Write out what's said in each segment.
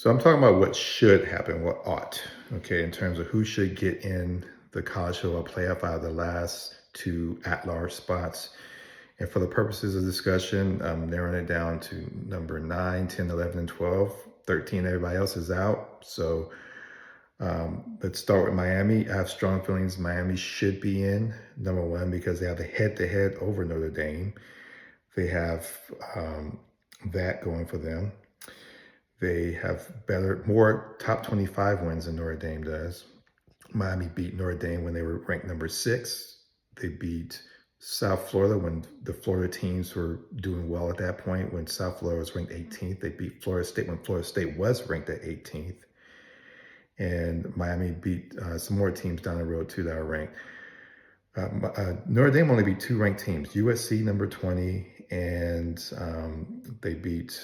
So I'm talking about what should happen, what ought, okay, in terms of who should get in the college football playoff out of the last two at-large spots. And for the purposes of discussion, I'm narrowing it down to number 9, 10, 11, and 12. 13, everybody else is out. So let's start with Miami. I have strong feelings Miami should be in, number one, because they have the head-to-head over Notre Dame. They have that going for them. They have more top 25 wins than Notre Dame does. Miami beat Notre Dame when they were ranked number 6. They beat South Florida when the Florida teams were doing well at that point. When South Florida was ranked 18th, they beat Florida State when Florida State was ranked at 18th. And Miami beat some more teams down the road too that are ranked. Notre Dame only beat two ranked teams, USC number 20, and they beat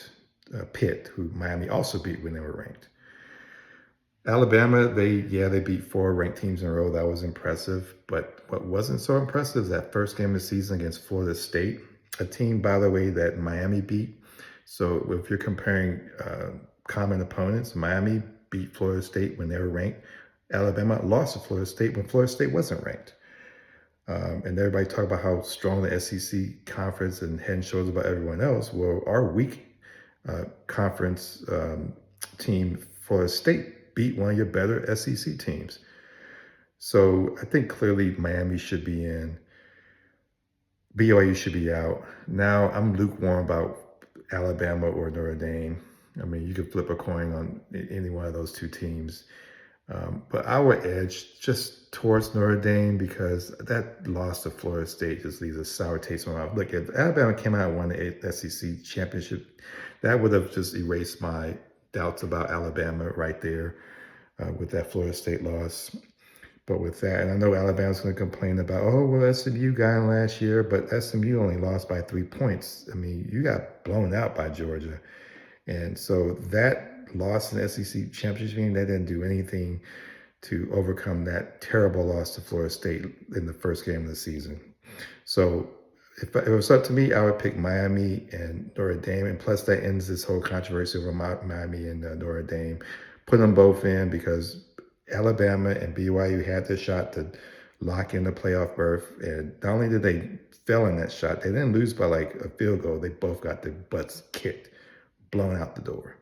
Pitt, who Miami also beat when they were ranked. Alabama, they beat four ranked teams in a row. That was impressive. But what wasn't so impressive is that first game of the season against Florida State, a team, by the way, that Miami beat. So if you're comparing common opponents, Miami beat Florida State when they were ranked. Alabama lost to Florida State when Florida State wasn't ranked. And everybody talk about how strong the SEC conference and head and shoulders about everyone else. Well, our weak conference team, Florida State, beat one of your better SEC teams. So I think clearly Miami should be in. BYU should be out. Now I'm lukewarm about Alabama or Notre Dame. I mean, you could flip a coin on any one of those two teams. But I would edge just towards Notre Dame because that loss to Florida State just leaves a sour taste in my mouth. Look, if Alabama came out and won the SEC championship, that would have just erased my doubts about Alabama right there with that Florida State loss. But with that, and I know Alabama's going to complain about, oh, well, SMU got in last year, but SMU only lost by 3 points. I mean, you got blown out by Georgia. And so that loss in the SEC championship game, that didn't do anything to overcome that terrible loss to Florida State in the first game of the season. So if it was up to me, I would pick Miami and Notre Dame. And plus, that ends this whole controversy over Miami and Notre Dame. Put them both in because Alabama and BYU had the shot to lock in the playoff berth. And not only did they fail in that shot, they didn't lose by like a field goal. They both got their butts kicked, blown out the door.